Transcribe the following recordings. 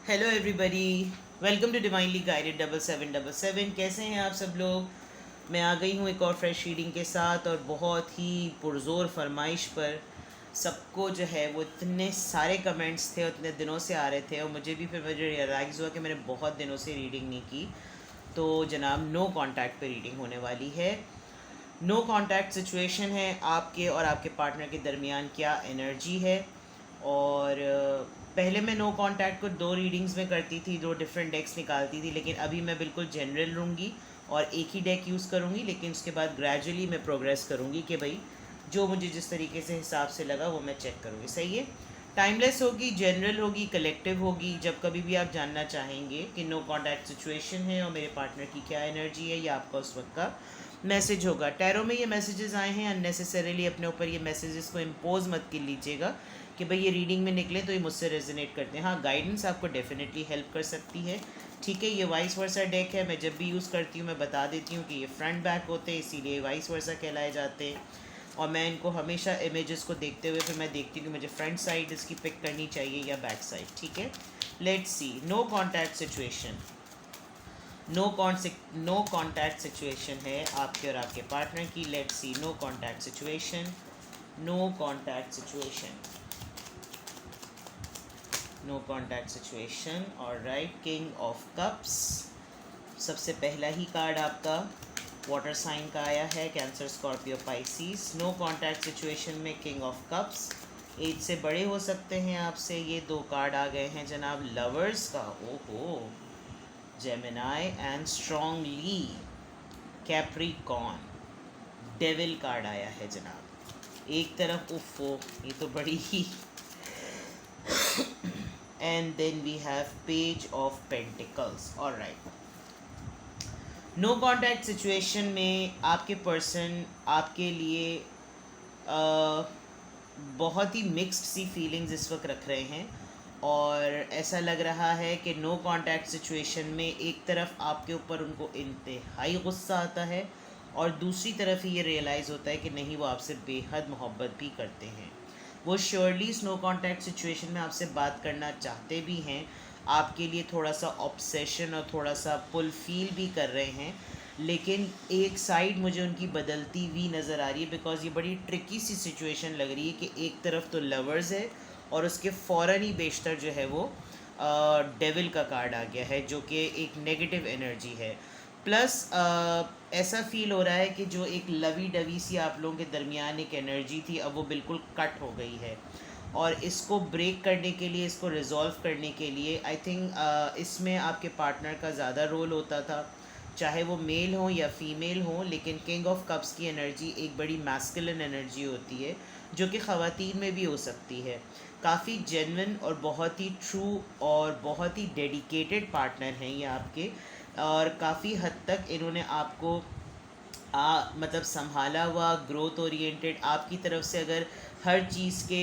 Hello everybody, welcome to divinely guided 7777। कैसे हैं आप सब लोग। मैं आ गई हूँ एक और फ्रेश रीडिंग के साथ और बहुत ही पुरज़ोर फरमाइश पर। सबको जो है वो इतने सारे कमेंट्स थे और इतने दिनों से आ रहे थे और मुझे भी फिर मुझे रियलाइज़ हुआ कि मैंने बहुत दिनों से रीडिंग नहीं की। तो जनाब नो कांटेक्ट पे रीडिंग होने वाली है। नो कांटेक्ट सिचुएशन है, आपके और आपके पार्टनर के दरमियान क्या एनर्जी है। और पहले मैं नो कांटेक्ट को दो रीडिंग्स में करती थी, दो डिफरेंट डेक्स निकालती थी, लेकिन अभी मैं बिल्कुल जनरल लूँगी और एक ही डेक यूज़ करूँगी। लेकिन उसके बाद ग्रेजुअली मैं प्रोग्रेस करूँगी कि भाई जो मुझे जिस तरीके से हिसाब से लगा वो मैं चेक करूँगी। सही है। टाइमलेस होगी, जनरल होगी, कलेक्टिव होगी। जब कभी भी आप जानना चाहेंगे कि नो कांटेक्ट सिचुएशन है और मेरे पार्टनर की क्या एनर्जी है, या आपका उस वक्त का मैसेज होगा। टैरो में ये मैसेजेस आए हैं, अननेसेसरीली अपने ऊपर ये मैसेजेस को इम्पोज मत कर लीजिएगा कि भाई ये रीडिंग में निकले तो ये मुझसे रेजोनेट करते हैं। हाँ, गाइडेंस आपको डेफिनेटली हेल्प कर सकती है। ठीक है, ये वाइस वर्सा डेक है। मैं जब भी यूज़ करती हूँ मैं बता देती हूँ कि ये फ्रंट बैक होते हैं, इसीलिए वाइस वर्सा कहलाए जाते हैं। और मैं इनको हमेशा इमेजेस को देखते हुए फिर मैं देखती हूँ कि मुझे फ्रंट साइड इसकी पिक करनी चाहिए या बैक साइड। ठीक है, let's see. No contact situation. No contact situation है आपके और आपके पार्टनर की। Let's see no contact situation. No contact situation. No contact situation. और राइट, किंग ऑफ कप्स सबसे पहला ही कार्ड आपका वाटर साइन का आया है, cancer, Scorpio, Pisces. No contact situation में किंग ऑफ कप्स। एज से बड़े हो सकते हैं आपसे। ये दो कार्ड आ गए हैं जनाब लवर्स का। ओहो, Gemini and strongly Capricorn. Devil card आया है जनाब एक तरफ। उफो, ये तो बड़ी ही। And then we have page of pentacles. Alright, no contact situation में आपके पर्सन आपके लिए बहुत ही मिक्स्ड सी फीलिंग्स इस वक्त रख रहे हैं। और ऐसा लग रहा है कि नो कांटेक्ट सिचुएशन में एक तरफ आपके ऊपर उनको इंतहाई गुस्सा आता है और दूसरी तरफ ये रियलाइज़ होता है कि नहीं, वो आपसे बेहद मोहब्बत भी करते हैं। वो श्योरली इस नो कांटेक्ट सिचुएशन में आपसे बात करना चाहते भी हैं, आपके लिए थोड़ा सा ऑब्सेशन और थोड़ा सा पुल फील भी कर रहे हैं। लेकिन एक साइड मुझे उनकी बदलती हुई नज़र आ रही है, बिकॉज ये बड़ी ट्रिकी सी सिचुएशन लग रही है कि एक तरफ तो लवर्स है और उसके फ़ौरन ही बेशतर जो है वो डेविल का कार्ड आ गया है, जो कि एक नेगेटिव एनर्जी है। प्लस ऐसा फील हो रहा है कि जो एक लवी डवी सी आप लोगों के दरमियान एक एनर्जी थी, अब वो बिल्कुल कट हो गई है। और इसको ब्रेक करने के लिए, इसको रिजॉल्व करने के लिए आई थिंक इसमें आपके पार्टनर का ज़्यादा रोल होता था, चाहे वो मेल हो या फीमेल हो। लेकिन किंग ऑफ कप्स की एनर्जी एक बड़ी मैस्कुलिन एनर्जी होती है, जो कि ख़वातीन में भी हो सकती है। काफ़ी जेन्युइन और बहुत ही ट्रू और बहुत ही डेडिकेटेड पार्टनर हैं ये आपके। और काफ़ी हद तक इन्होंने आपको मतलब संभाला हुआ, ग्रोथ ओरिएंटेड आपकी तरफ से। अगर हर चीज़ के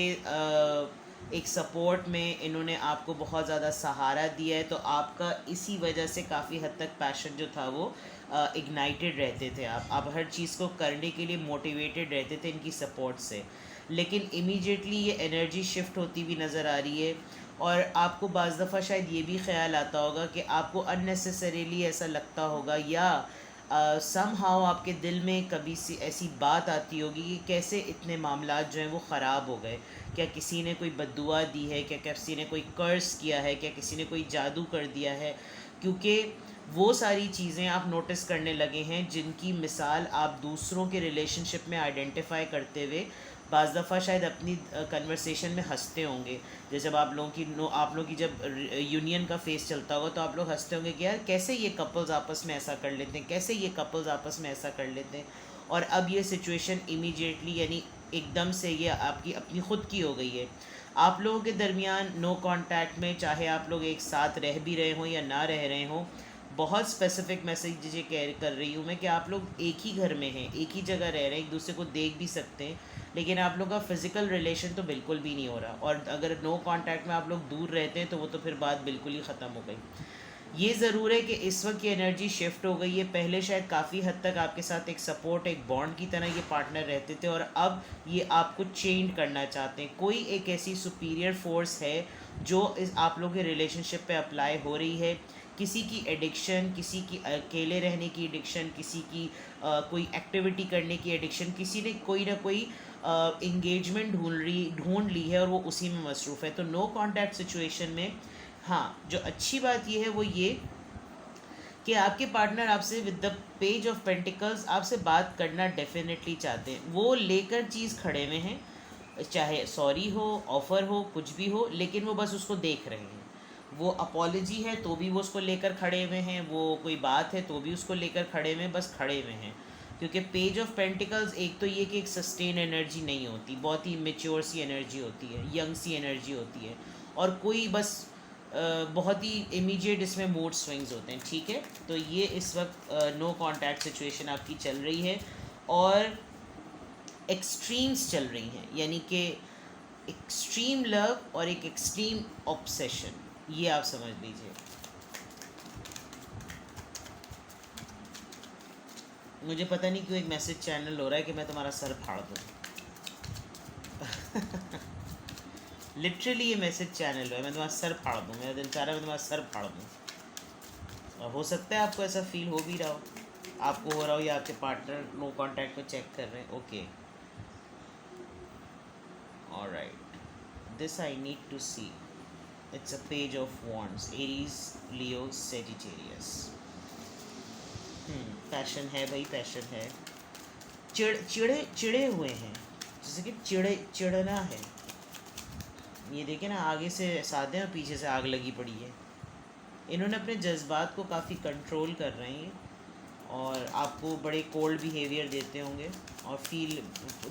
एक सपोर्ट में इन्होंने आपको बहुत ज़्यादा सहारा दिया है, तो आपका इसी वजह से काफ़ी हद तक पैशन जो था वो इग्नाइटेड रहते थे। आप हर चीज़ को करने के लिए मोटिवेटेड रहते थे इनकी सपोर्ट से। लेकिन इमीडिएटली ये एनर्जी शिफ्ट होती हुई नज़र आ रही है। और आपको बाज़ दफ़ा शायद ये भी ख्याल आता होगा कि आपको अननेसेसरीली ऐसा लगता होगा, या सम हाउ आपके दिल में कभी सी ऐसी बात आती होगी कि कैसे इतने मामलात जो हैं वो ख़राब हो गए। क्या किसी ने कोई बद्दुआ दी है, क्या किसी ने कोई कर्स किया है, क्या किसी ने कोई जादू कर दिया है। क्योंकि वो सारी चीज़ें आप नोटिस करने लगे हैं जिनकी मिसाल आप दूसरों के रिलेशनशिप में आइडेंटिफाई करते हुए बाज़ दफ़ा शायद अपनी कन्वर्सेशन में हंसते होंगे। जैसे जब आप लोगों की जब यूनियन का फेस चलता होगा तो आप लोग हंसते होंगे कि यार कैसे ये कपल्स आपस में ऐसा कर लेते हैं, कैसे ये कपल्स आपस में ऐसा कर लेते हैं। और अब ये सिचुएशन इमीडिएटली, यानी एकदम से ये आपकी अपनी ख़ुद की हो गई है। आप लोगों के दरमियान नो कांटेक्ट में, चाहे आप लोग एक साथ रह भी रहे हों या ना रह रहे हों, बहुत स्पेसिफिक मैसेज ये कह कर रही हूँ मैं कि आप लोग एक ही घर में हैं, एक ही जगह रह रहे हैं, एक दूसरे को देख भी सकते हैं, लेकिन आप लोग का फ़िज़िकल रिलेशन तो बिल्कुल भी नहीं हो रहा। और अगर नो कांटेक्ट में आप लोग दूर रहते हैं तो वो तो फिर बात बिल्कुल ही ख़त्म हो गई। ये ज़रूर है कि इस वक्त ये एनर्जी शिफ्ट हो गई है। पहले शायद काफ़ी हद तक आपके साथ एक सपोर्ट, एक बॉन्ड की तरह ये पार्टनर रहते थे, और अब ये आपको चेंज करना चाहते हैं। कोई एक ऐसी सुपीरियर फोर्स है जो इस आप लोगों के रिलेशनशिप पे अप्लाई हो रही है। किसी की एडिक्शन, किसी की अकेले रहने की एडिक्शन, किसी की कोई एक्टिविटी करने की एडिक्शन, किसी ने कोई ना कोई इंगेजमेंट ढूंढ ली है और वो उसी में मसरूफ़ है। तो नो कांटेक्ट सिचुएशन में, हाँ, जो अच्छी बात ये है वो ये कि आपके पार्टनर आपसे with the page of pentacles आपसे बात करना डेफिनेटली चाहते हैं। वो लेकर चीज़ खड़े में हैं, चाहे सॉरी हो, ऑफ़र हो, कुछ भी हो, लेकिन वो बस उसको देख रहे हैं। वो अपॉलजी है तो भी वो उसको लेकर खड़े हुए हैं, वो कोई बात है तो भी उसको लेकर खड़े में, बस खड़े हुए हैं। क्योंकि पेज ऑफ पेंटिकल्स एक तो ये कि एक सस्टेन एनर्जी नहीं होती, बहुत ही मेच्योर सी एनर्जी होती है, यंग सी एनर्जी होती है, और कोई बस बहुत ही इमीडिएट इसमें मूड स्विंग्स होते हैं। ठीक है, तो ये इस वक्त नो कांटेक्ट सिचुएशन आपकी चल रही है, और एक्सट्रीम्स चल रही हैं, यानी कि एक्सट्रीम लव और एक एक्सट्रीम ऑब्सेशन, ये आप समझ लीजिए। मुझे पता नहीं क्यों एक मैसेज चैनल हो रहा है कि मैं तुम्हारा सर फाड़ दूँ। लिटरली ये मैसेज चैनल है, मैं तुम्हारा सर फाड़ दूँ, मेरा दिल चाह रहा है मैं तुम्हारा सर फाड़ दूँ। और हो सकता है आपको ऐसा फील हो भी रहा हो, आपको हो रहा हो, या आपके पार्टनर नो कांटेक्ट में चेक कर रहे हैं। Okay, alright, this I need to see. It's a page of wands, Aries, Leo, Sagittarius. Passion है भाई, पैशन है। चिड़े हुए हैं, जैसे कि चिड़ना है। ये देखिए ना, आगे से सादे और पीछे से आग लगी पड़ी है। इन्होंने अपने जज्बात को काफ़ी कंट्रोल कर रहे हैं, और आपको बड़े कोल्ड बिहेवियर देते होंगे, और फील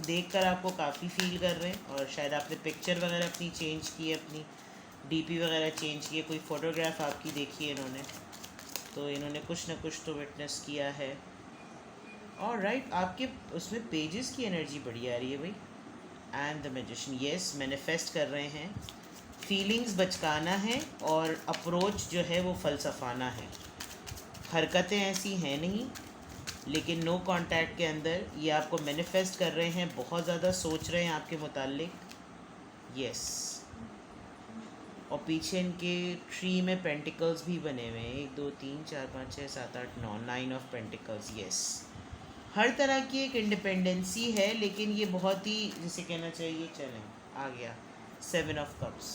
देखकर आपको काफ़ी फील कर रहे हैं। और शायद आपने पिक्चर वगैरह अपनी चेंज की है, अपनी डीपी वगैरह चेंज की है, कोई फ़ोटोग्राफ आपकी देखी है इन्होंने, तो इन्होंने कुछ ना कुछ तो विटनेस किया है। और राइट, आपके उसमें पेजेस की एनर्जी बढ़िया आ रही है भाई। And the magician, yes, manifest कर रहे हैं, फीलिंग्स बचकाना है, और अप्रोच जो है वो फ़लसफ़ाना है। हरकतें ऐसी हैं नहीं, लेकिन नो कांटेक्ट के अंदर ये आपको मैनिफेस्ट कर रहे हैं, बहुत ज़्यादा सोच रहे हैं आपके मुतालिक। यस, और पीछे इनके ट्री में पेंटिकल्स भी बने हुए हैं, 1 2 3 4 5 6 7 8 9, 9 ऑफ पेंटिकल्स। यस, हर तरह की एक इंडिपेंडेंसी है, लेकिन ये बहुत ही, जिसे कहना चाहिए, चलें आ गया 7 ऑफ कप्स।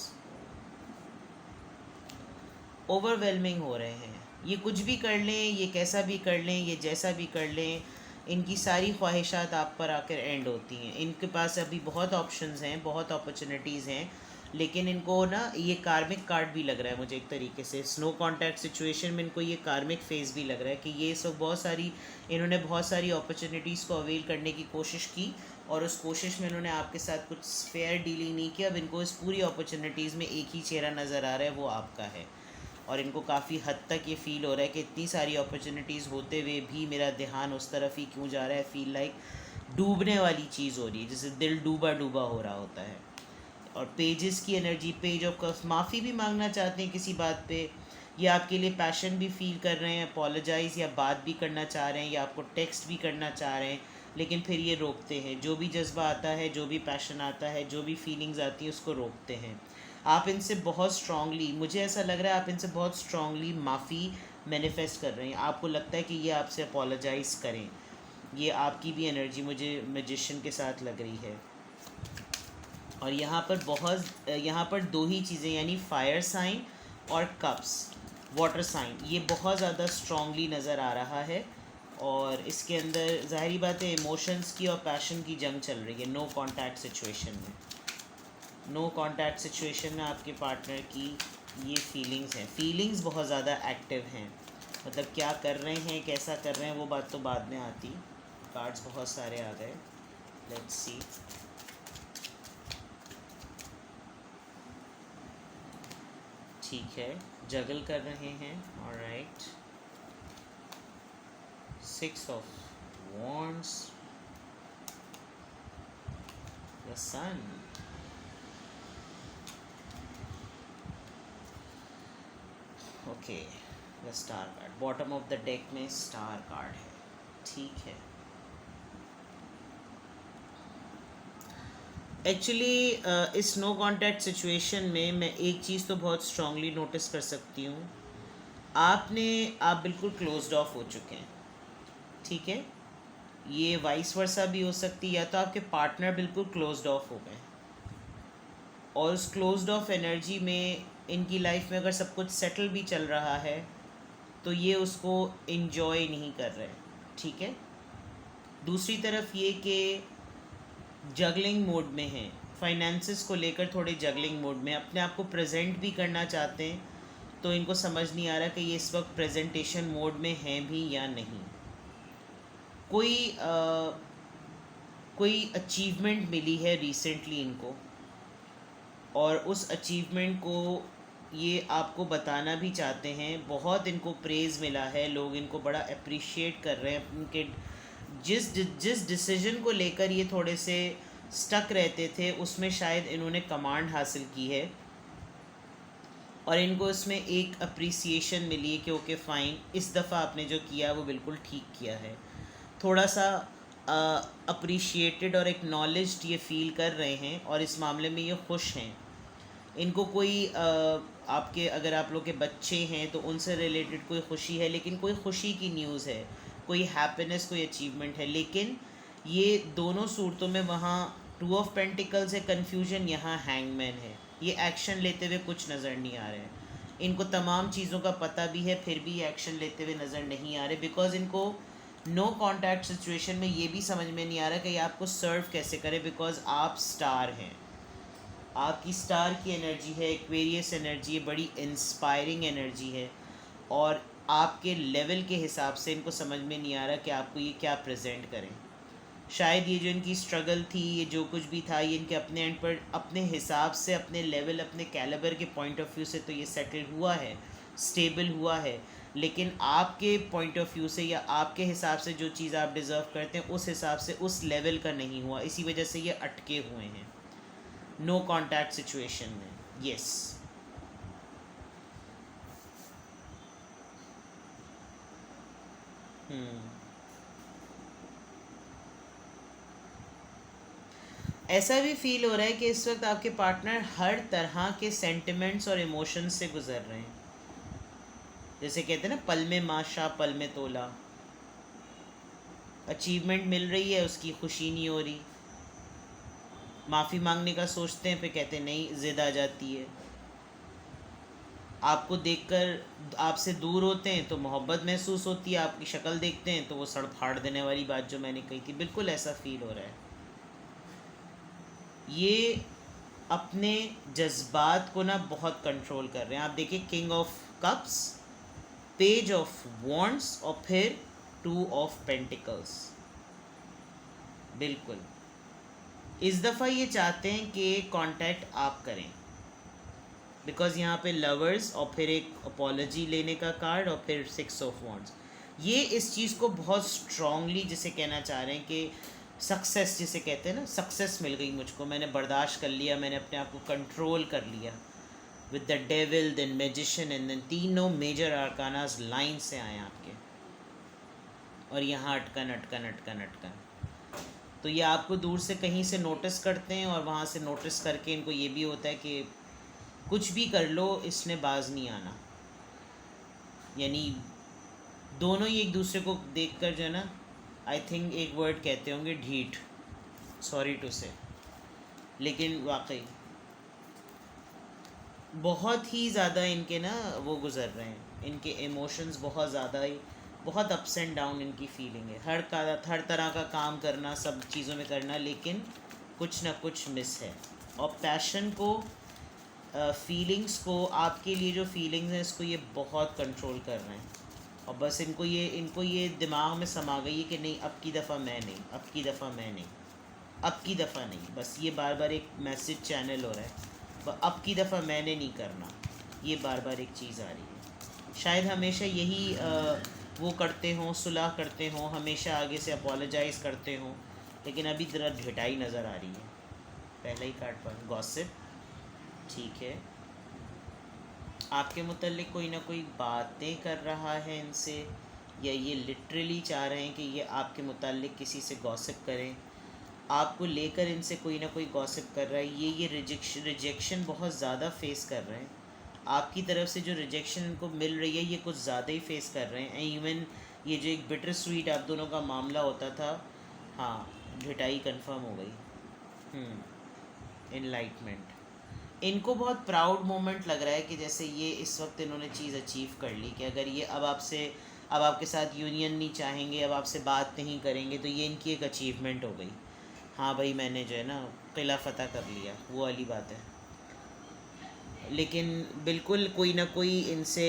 ओवरवेलमिंग हो रहे हैं, ये कुछ भी कर लें, ये कैसा भी कर लें, ये जैसा भी कर लें, इनकी सारी ख्वाहिशात आप पर आकर एंड होती हैं। इनके पास अभी बहुत ऑप्शंस हैं, बहुत अपॉर्चुनिटीज़ हैं, लेकिन इनको ना ये कार्मिक कार्ड भी लग रहा है मुझे एक तरीके से। स्नो कांटेक्ट सिचुएशन में इनको ये कार्मिक फेज भी लग रहा है कि ये सब इन्होंने बहुत सारी अपॉर्चुनिटीज़ को अवेल करने की कोशिश की, और उस कोशिश में इन्होंने आपके साथ कुछ फेयर डीलिंग नहीं की। अब इनको इस पूरी अपॉर्चुनिटीज़ में एक ही चेहरा नज़र आ रहा है, वो आपका है, और इनको काफ़ी हद तक ये फ़ील हो रहा है कि इतनी सारी अपॉर्चुनिटीज़ होते हुए भी मेरा ध्यान उस तरफ ही क्यों जा रहा है। फ़ील लाइक डूबने वाली चीज़ हो रही है, जैसे दिल डूबा डूबा हो रहा होता है। और पेजेस की एनर्जी, पेज ऑफ कप्स, माफ़ी भी मांगना चाहते हैं किसी बात पे, या आपके लिए पैशन भी फील कर रहे हैं, अपोलोजाइज़ या बात भी करना चाह रहे हैं, या आपको टेक्स्ट भी करना चाह रहे हैं, लेकिन फिर ये रोकते हैं। जो भी जज्बा आता है, जो भी पैशन आता है, जो भी फीलिंग्स आती हैं, उसको रोकते हैं। आप इनसे बहुत स्ट्रांगली, मुझे ऐसा लग रहा है आप इनसे बहुत स्ट्रांगली माफ़ी मैनिफेस्ट कर रहे हैं। आपको लगता है कि ये आपसे अपोलोजाइज़ करें, ये आपकी भी एनर्जी मुझे मैजिशियन के साथ लग रही है। और यहाँ पर दो ही चीज़ें, यानी फायर साइन और कप्स, वाटर साइन, ये बहुत ज़्यादा स्ट्रांगली नज़र आ रहा है। और इसके अंदर ज़ाहिरी बात है इमोशंस की और पैशन की जंग चल रही है नो कांटेक्ट सिचुएशन में। नो कांटेक्ट सिचुएशन में आपके पार्टनर की ये फीलिंग्स हैं, फीलिंग्स बहुत ज़्यादा एक्टिव हैं। मतलब क्या कर रहे हैं, कैसा कर रहे हैं, वो बात तो बाद में आती। कार्ड्स बहुत सारे आ गए, लेट्स सी। ठीक है, जगल कर रहे हैं, alright. 6 of wands, the sun, okay. The star card bottom of the deck में स्टार कार्ड है, ठीक है। एक्चुअली इस नो कांटेक्ट सिचुएशन में मैं एक चीज़ तो बहुत स्ट्रांगली नोटिस कर सकती हूँ, आप बिल्कुल क्लोज्ड ऑफ हो चुके हैं, ठीक है। ये वाइस वर्सा भी हो सकती है, या तो आपके पार्टनर बिल्कुल क्लोज्ड ऑफ हो गए, और उस क्लोज्ड ऑफ एनर्जी में इनकी लाइफ में अगर सब कुछ सेटल भी चल रहा है तो ये उसको इन्जॉय नहीं कर रहे, ठीक है। दूसरी तरफ ये कि जगलिंग मोड में हैं, फाइनेंसिस को लेकर थोड़े जगलिंग मोड में, अपने आप को प्रेजेंट भी करना चाहते हैं, तो इनको समझ नहीं आ रहा कि ये इस वक्त प्रेजेंटेशन मोड में हैं भी या नहीं। कोई अचीवमेंट मिली है रिसेंटली इनको, और उस अचीवमेंट को ये आपको बताना भी चाहते हैं। बहुत इनको प्रेज़ मिला है, लोग इनको बड़ा अप्रिशिएट कर रहे हैं। उनके जिस डिसीजन को लेकर ये थोड़े से स्टक रहते थे, उसमें शायद इन्होंने कमांड हासिल की है, और इनको इसमें एक अप्रिसिएशन मिली है कि ओके फ़ाइन, इस दफ़ा आपने जो किया वो बिल्कुल ठीक किया है। थोड़ा सा अप्रिशिएटेड और एक्नॉलेज्ड ये फ़ील कर रहे हैं, और इस मामले में ये खुश हैं। इनको कोई आपके अगर आप लोग के बच्चे हैं तो उनसे रिलेटेड कोई खुशी है, लेकिन कोई खुशी की न्यूज़ है, कोई हैप्पीनेस, कोई अचीवमेंट है। लेकिन ये दोनों सूरतों में वहाँ टू ऑफ पेंटिकल्स है कन्फ्यूजन, यहाँ हैंगमैन है। ये एक्शन लेते हुए कुछ नज़र नहीं आ रहे हैं। इनको तमाम चीज़ों का पता भी है, फिर भी एक्शन लेते हुए नज़र नहीं आ रहे, बिकॉज इनको नो कॉन्टैक्ट सिचुएशन में ये भी समझ में नहीं आ रहा कि ये आपको सर्व कैसे करे, बिकॉज आप स्टार हैं, आपकी स्टार की एनर्जी है, एक्वेरियस एनर्जी है, बड़ी इंस्पायरिंग एनर्जी है, और आपके लेवल के हिसाब से इनको समझ में नहीं आ रहा कि आपको ये क्या प्रेजेंट करें। शायद ये जो इनकी स्ट्रगल थी, ये जो कुछ भी था, ये इनके अपने एंड पर अपने हिसाब से, अपने लेवल, अपने कैलिबर के पॉइंट ऑफ व्यू से तो ये सेटल हुआ है, स्टेबल हुआ है, लेकिन आपके पॉइंट ऑफ व्यू से या आपके हिसाब से जो चीज़ आप डिज़र्व करते हैं उस हिसाब से उस लेवल का नहीं हुआ, इसी वजह से ये अटके हुए हैं नो कॉन्टैक्ट सिचुएशन में। यस, ऐसा भी फील हो रहा है कि इस वक्त आपके पार्टनर हर तरह के सेंटिमेंट्स और इमोशंस से गुजर रहे हैं। जैसे कहते हैं ना, पल में माशा पल में तोला। अचीवमेंट मिल रही है, उसकी खुशी नहीं हो रही, माफ़ी मांगने का सोचते हैं, फिर कहते हैं नहीं, ज़िद आ जाती है। आपको देखकर आपसे दूर होते हैं तो मोहब्बत महसूस होती है, आपकी शक्ल देखते हैं तो वो सड़ फाड़ देने वाली बात जो मैंने कही थी, बिल्कुल ऐसा फील हो रहा है। ये अपने जज्बात को ना बहुत कंट्रोल कर रहे हैं। आप देखिए, king of cups, page of wands, और फिर टू ऑफ पेंटिकल्स। बिल्कुल इस दफ़ा ये चाहते हैं कि कांटेक्ट आप करें, बिकॉज यहाँ पे लवर्स और फिर एक अपॉलॉजी लेने का कार्ड और फिर 6 ऑफ वॉन्ड्स। ये इस चीज़ को बहुत स्ट्रांगली जिसे कहना चाह रहे हैं कि सक्सेस, जिसे कहते हैं ना, सक्सेस मिल गई मुझको, मैंने बर्दाश्त कर लिया, मैंने अपने आप को कंट्रोल कर लिया। With the devil, then magician, and then तीनों मेजर आर्कानास लाइन से आए आपके, और यहाँ अटकन अटकन अटकन अटकन। तो ये आपको दूर से कहीं से नोटिस करते हैं, और वहाँ से नोटिस करके इनको ये भी होता है कि कुछ भी कर लो, इसने बाज नहीं आना। यानी दोनों ही एक दूसरे को देखकर जो है ना, आई थिंक एक वर्ड कहते होंगे, ढीठ, सॉरी टू से, लेकिन वाकई बहुत ही ज़्यादा इनके ना वो गुज़र रहे हैं, इनके इमोशंस बहुत ज़्यादा ही, बहुत अप्स एंड डाउन इनकी फीलिंग है। हर तरह का काम करना, सब चीज़ों में करना, लेकिन कुछ ना कुछ मिस है। और पैशन को, फीलिंग्स को, आपके लिए जो फीलिंग्स हैं, इसको ये बहुत कंट्रोल कर रहे हैं, और बस इनको ये दिमाग में समा गई है कि नहीं, अब की दफ़ा मैं नहीं, अब की दफ़ा मैं नहीं, अब की दफ़ा नहीं। बस ये बार बार एक मैसेज चैनल हो रहा है, अब की दफ़ा मैंने नहीं करना, ये बार बार एक चीज़ आ रही है। शायद हमेशा यही वो करते हों, सुलह करते हों, हमेशा आगे से अपोलोजाइज़ करते हों, लेकिन अभी ज़रा ढिठाई नज़र आ रही है। पहला ही कार्ड पर गॉसिप, ठीक है। आपके मुतल्लिक कोई ना कोई बातें कर रहा है इनसे, या ये लिटरली चाह रहे हैं कि ये आपके मुतल्लिक किसी से गॉसिप करें, आपको लेकर इनसे कोई ना कोई गॉसिप कर रहा है। ये रिजेक्शन बहुत ज़्यादा फेस कर रहे हैं। आपकी तरफ से जो रिजेक्शन इनको मिल रही है ये कुछ ज़्यादा ही फेस कर रहे हैं। इवन ये जो एक बिटर स्वीट आप दोनों का मामला होता था, हाँ, ढिटाई कंफर्म हो गई। इनलाइटमेंट। इनको बहुत प्राउड मोमेंट लग रहा है कि जैसे ये इस वक्त इन्होंने चीज़ अचीव कर ली, कि अगर ये अब आपके साथ यूनियन नहीं चाहेंगे, अब आपसे बात नहीं करेंगे, तो ये इनकी एक अचीवमेंट हो गई। हाँ भाई, मैंने जो है ना किला फ़तह कर लिया, वो वाली बात है। लेकिन बिल्कुल कोई ना कोई इनसे,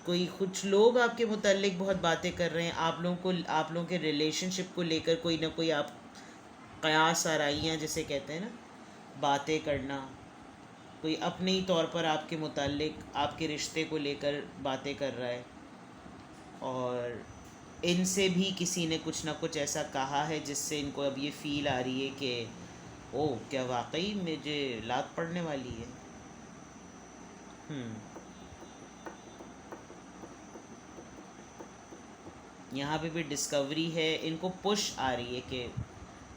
कोई कुछ लोग आपके मुताल्लिक बहुत बातें कर रहे हैं, आप लोगों के रिलेशनशिप को लेकर कोई ना कोई आप कयास आराइयाँ जिसे कहते हैं ना, बातें करना, कोई अपने ही तौर पर आपके मुताल्लिक आपके रिश्ते को लेकर बातें कर रहा है। और इनसे भी किसी ने कुछ ना कुछ ऐसा कहा है जिससे इनको अब ये फ़ील आ रही है कि ओह, क्या वाकई मुझे लात पड़ने वाली है। यहाँ पे भी डिस्कवरी है, इनको पुश आ रही है कि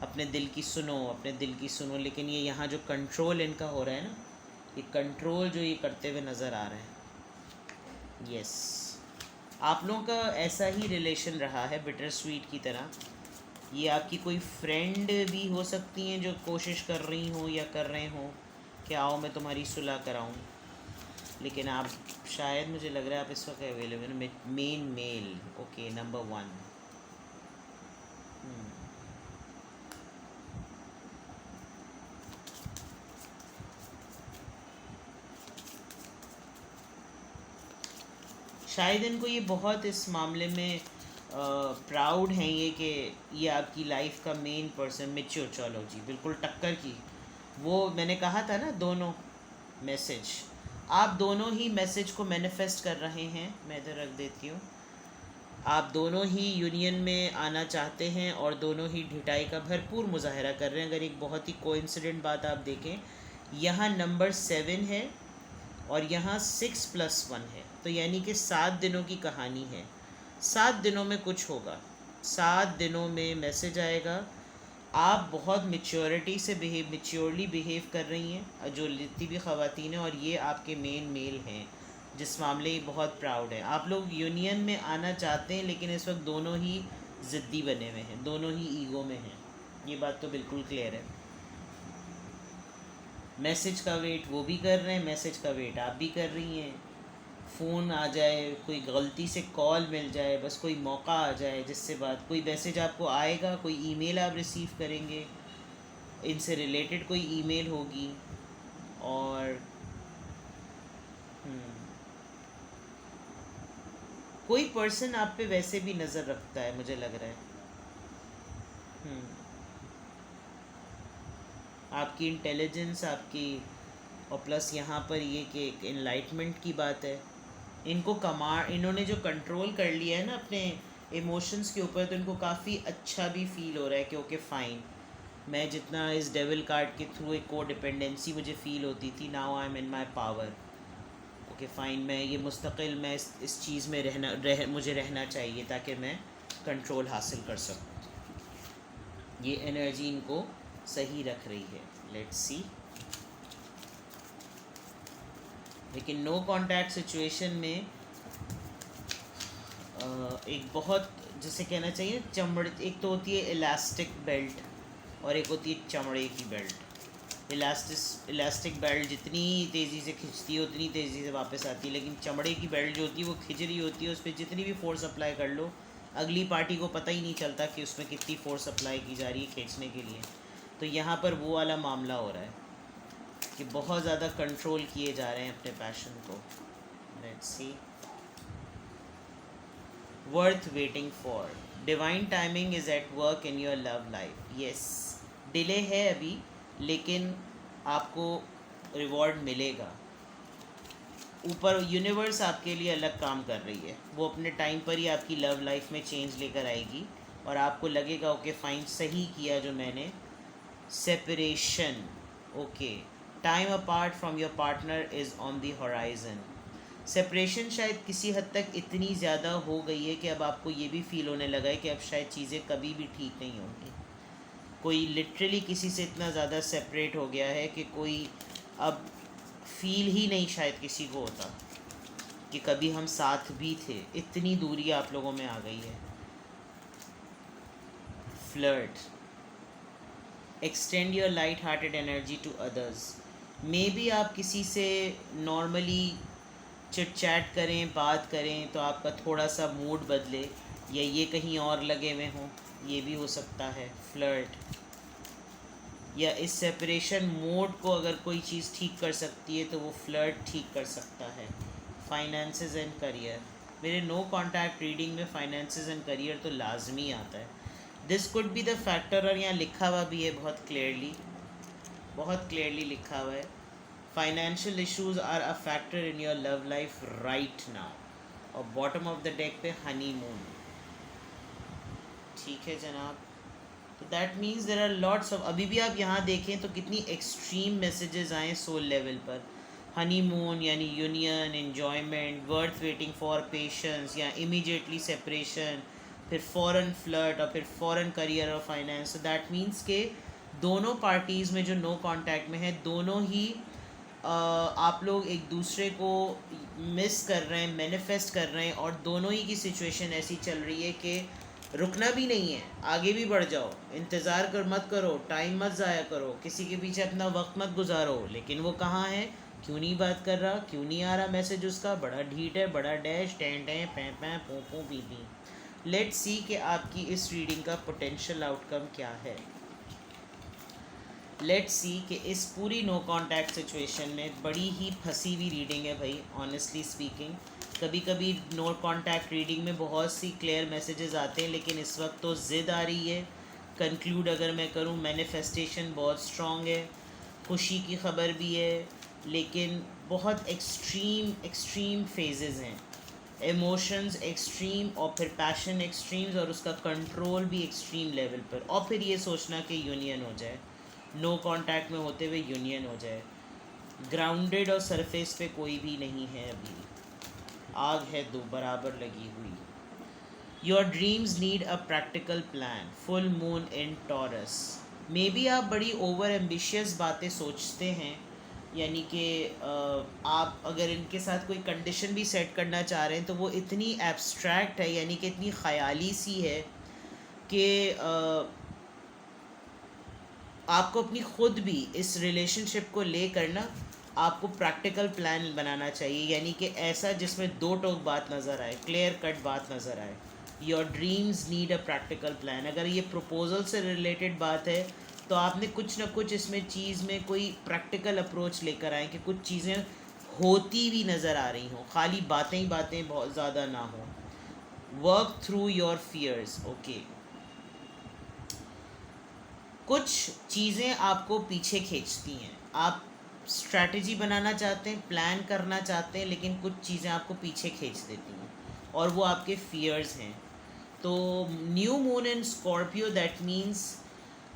अपने दिल की सुनो, अपने दिल की सुनो। लेकिन ये यहाँ जो कंट्रोल इनका हो रहा है ना, ये कंट्रोल जो ये करते हुए नज़र आ रहे हैं। यस, आप लोगों का ऐसा ही रिलेशन रहा है, बिटर स्वीट की तरह। ये आपकी कोई फ्रेंड भी हो सकती हैं जो कोशिश कर रही हो या कर रहे हो कि आओ मैं तुम्हारी सुलह कराऊं। लेकिन आप शायद, मुझे लग रहा है आप इस वक्त available main male. Okay, number 1। शायद इनको ये बहुत इस मामले में प्राउड हैं ये कि ये आपकी लाइफ का मेन पर्सन। मेच्योर, चलो जी, बिल्कुल टक्कर की। वो मैंने कहा था ना, दोनों मैसेज, आप दोनों ही मैसेज को मैनिफेस्ट कर रहे हैं। मैं इधर रख देती हूँ। आप दोनों ही यूनियन में आना चाहते हैं और दोनों ही ढिठाई का भरपूर मुजाहरा कर रहे हैं। अगर एक बहुत ही कोइंसिडेंट बात आप देखें, यहाँ नंबर 7 है और यहाँ 6+1 है, तो यानी कि 7 दिनों की कहानी है। 7 दिनों में कुछ होगा, 7 दिनों में मैसेज आएगा। आप बहुत मेच्योरली बिहेव कर रही हैं, जो जितनी भी ख़वातीन हैं, और ये आपके मेन मेल हैं जिस मामले ही बहुत प्राउड है। आप लोग यूनियन में आना चाहते हैं, लेकिन इस वक्त दोनों ही ज़िद्दी बने हुए हैं, दोनों ही ईगो में हैं। ये बात तो बिल्कुल क्लियर है। मैसेज का वेट वो भी कर रहे हैं, मैसेज का वेट आप भी कर रही हैं। फ़ोन आ जाए, कोई गलती से कॉल मिल जाए, बस कोई मौका आ जाए जिससे बात, कोई मैसेज आपको आएगा, कोई ईमेल आप रिसीव करेंगे, इनसे रिलेटेड कोई ईमेल होगी। और कोई पर्सन आप पे वैसे भी नज़र रखता है, मुझे लग रहा है। आपकी इंटेलिजेंस, आपकी, और प्लस यहाँ पर ये कि एक इनलाइटमेंट की बात है। इन्होंने जो कंट्रोल कर लिया है ना अपने इमोशंस के ऊपर, तो इनको काफ़ी अच्छा भी फील हो रहा है कि ओके फ़ाइन, मैं जितना इस डेविल कार्ड के थ्रू एक को डिपेंडेंसी मुझे फ़ील होती थी, now I am in my power. Okay fine, मैं ये मुस्तकिल, मैं इस चीज़ में मुझे रहना चाहिए ताकि मैं कंट्रोल हासिल कर सकूँ। ये एनर्जी इनको सही रख रही है। लेट्स सी। लेकिन नो कांटेक्ट सिचुएशन में एक बहुत, जिसे कहना चाहिए चमड़े, एक तो होती है इलास्टिक बेल्ट और एक होती है चमड़े की बेल्ट। इलास्टिक बेल्ट जितनी तेज़ी से खिंचती है उतनी तेज़ी से वापस आती है, लेकिन चमड़े की बेल्ट जो होती है वो खिंच रही होती है, उस पर जितनी भी फोर्स अप्लाई कर लो, अगली पार्टी को पता ही नहीं चलता कि उसमें कितनी फोर्स अप्लाई की जा रही है खींचने के लिए। तो यहाँ पर वो वाला मामला हो रहा है कि बहुत ज़्यादा कंट्रोल किए जा रहे हैं अपने पैशन को। Let's see. Worth waiting for, divine timing is at work in your love life. Yes, delay है अभी, लेकिन आपको रिवॉर्ड मिलेगा। ऊपर यूनिवर्स आपके लिए अलग काम कर रही है, वो अपने टाइम पर ही आपकी लव लाइफ में चेंज लेकर आएगी और आपको लगेगा ओके फ़ाइन, सही किया जो मैंने। Separation, okay, time apart from your partner is on the horizon. Separation शायद किसी हद तक इतनी ज़्यादा हो गई है कि अब आपको ये भी फील होने लगा है कि अब शायद चीज़ें कभी भी ठीक नहीं होंगी। कोई लिटरली किसी से इतना ज़्यादा सेपरेट हो गया है कि कोई अब फील ही नहीं शायद किसी को होता कि कभी हम साथ भी थे। इतनी दूरी आप लोगों में आ गई है। Flirt, extend your light hearted energy to others. Maybe आप किसी से नॉर्मली चिट चैट करें, बात करें तो आपका थोड़ा सा मूड बदले, या ये कहीं और लगे हुए हों, ये भी हो सकता है। फ्लर्ट, या इस सेपरेशन मोड को अगर कोई चीज़ ठीक कर सकती है तो वो फ्लर्ट ठीक कर सकता है। फाइनेंसेस एंड करियर, मेरे नो कॉन्टैक्ट रीडिंग में फाइनेंसेस एंड करियर तो लाजमी आता है। This could be the factor, और यहाँ लिखा हुआ भी है बहुत क्लियरली लिखा हुआ है, financial issues are a factor in your love life right now. और बॉटम ऑफ द डेक पे हनी मून। ठीक है जनाब, तो that means there are lots of, अभी भी आप यहाँ देखें तो कितनी एक्सट्रीम मैसेजेस आए सोल लेवल पर। हनी मून यानी union, enjoyment, worth waiting for, patience, या इमीडिएटली सेपरेशन, फिर फॉरेन फ्लर्ट, और फिर फॉरेन करियर और फाइनेंस। दैट मीन्स के दोनों पार्टीज़ में जो नो कांटेक्ट में है, दोनों ही आप लोग एक दूसरे को मिस कर रहे हैं, मैनिफेस्ट कर रहे हैं, और दोनों ही की सिचुएशन ऐसी चल रही है कि रुकना भी नहीं है, आगे भी बढ़ जाओ, इंतज़ार कर मत करो, टाइम मत ज़ाया करो, किसी के पीछे अपना वक्त मत गुजारो। लेकिन वो कहाँ है, क्यों नहीं बात कर रहा, क्यों नहीं आ रहा मैसेज उसका, बड़ा ढीठ है, बड़ा डैश, टें टें पैं पैं पू पू पी पी। लेट्स सी कि आपकी इस रीडिंग का पोटेंशियल आउटकम क्या है। लेट्स सी कि इस पूरी नो कांटेक्ट सिचुएशन में बड़ी ही फंसी हुई रीडिंग है भाई, ऑनेस्टली स्पीकिंग। कभी कभी नो कांटेक्ट रीडिंग में बहुत सी क्लियर मैसेजेस आते हैं, लेकिन इस वक्त तो ज़िद आ रही है। कंक्लूड अगर मैं करूं, मैनिफेस्टेशन बहुत स्ट्रॉन्ग है, खुशी की खबर भी है, लेकिन बहुत एक्सट्रीम फेजेस हैं। इमोशंस एक्सट्रीम, और फिर पैशन एक्सट्रीम्स, और उसका कंट्रोल भी एक्सट्रीम लेवल पर, और फिर ये सोचना कि यूनियन हो जाए, नो कांटेक्ट में होते हुए यूनियन हो जाए। ग्राउंडेड और सरफेस पे कोई भी नहीं है अभी, आग है दो बराबर लगी हुई। Your dreams need a practical plan, full moon in taurus. May be आप बड़ी ओवर एम्बिशियस बातें सोचते हैं, यानी कि आप अगर इनके साथ कोई कंडीशन भी सेट करना चाह रहे हैं तो वो इतनी एब्स्ट्रैक्ट है, यानी कि इतनी ख़याली सी है कि आपको अपनी ख़ुद भी इस रिलेशनशिप को लेकर ना आपको प्रैक्टिकल प्लान बनाना चाहिए, यानी कि ऐसा जिसमें दो टोक बात नज़र आए, क्लियर कट बात नज़र आए। Your dreams need a practical plan. अगर ये प्रपोजल से रिलेटेड बात है तो आपने कुछ ना कुछ इसमें चीज़ में कोई प्रैक्टिकल अप्रोच लेकर आए कि कुछ चीज़ें होती भी नज़र आ रही हों, खाली बातें ही बातें बहुत ज़्यादा ना हो। Work through your fears. Okay, कुछ चीज़ें आपको पीछे खींचती हैं, आप स्ट्रैटेजी बनाना चाहते हैं, प्लान करना चाहते हैं, लेकिन कुछ चीज़ें आपको पीछे खींच देती हैं, और वो आपके फियर्स हैं। तो new moon in Scorpio, that means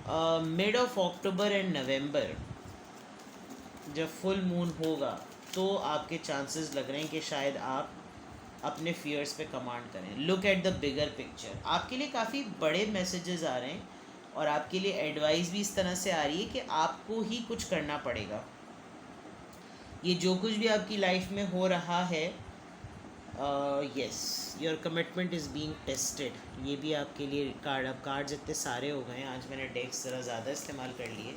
mid of October and November जब फुल मून होगा तो आपके चांसेस लग रहे हैं कि शायद आप अपने फियर्स पे कमांड करें। Look at the bigger picture. आपके लिए काफ़ी बड़े मैसेजेस आ रहे हैं, और आपके लिए एडवाइस भी इस तरह से आ रही है कि आपको ही कुछ करना पड़ेगा। ये जो कुछ भी आपकी लाइफ में हो रहा है, yes, your commitment is being tested. ये भी आपके लिए कार्ड, अब कार्ड्स इतने सारे हो गए हैं, आज मैंने डेक्स ज़रा ज़्यादा इस्तेमाल कर लिए,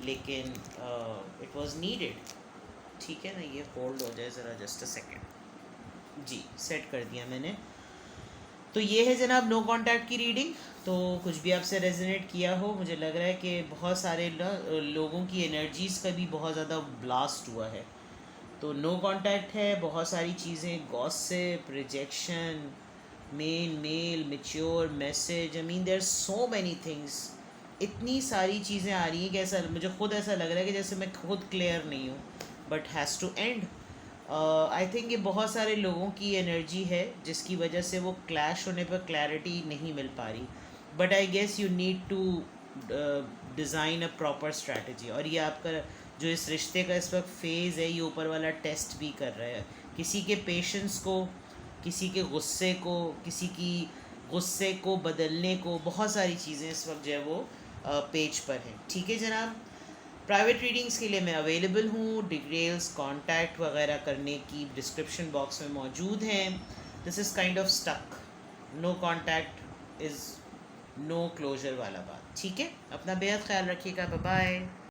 लेकिन इट वाज नीडेड। ठीक है ना, ये होल्ड हो जाए ज़रा, जस्ट अ सेकेंड। जी, सेट कर दिया मैंने। तो ये है जनाब नो कांटेक्ट की रीडिंग। तो कुछ भी आपसे रेजोनेट किया हो, मुझे लग रहा है कि बहुत सारे लोगों की एनर्जीज़ का भी बहुत ज़्यादा ब्लास्ट हुआ है। तो नो कांटेक्ट है, बहुत सारी चीज़ें, gossip, rejection, male, mature message, I mean there so many things, इतनी सारी चीज़ें आ रही हैं कि ऐसा मुझे खुद ऐसा लग रहा है कि जैसे मैं खुद क्लियर नहीं हूँ, but has to end. I think ये बहुत सारे लोगों की एनर्जी है जिसकी वजह से वो क्लैश होने पर क्लैरिटी नहीं मिल पा रही, but I guess you need to design a proper strategy. और ये आपका जो इस रिश्ते का इस वक्त फेज़ है, ये ऊपर वाला टेस्ट भी कर रहा है किसी के पेशेंस को, किसी के गुस्से को, किसी की गुस्से को बदलने को, बहुत सारी चीज़ें इस वक्त जो है वो पेज पर हैं। ठीक है जनाब, प्राइवेट रीडिंग्स के लिए मैं अवेलेबल हूँ। डिटेल्स कांटेक्ट वगैरह करने की डिस्क्रिप्शन बॉक्स में मौजूद हैं। This is kind of stuck, no contact is no closure वाला बात। ठीक है, अपना बेहद ख्याल रखिएगा, बाय बाय।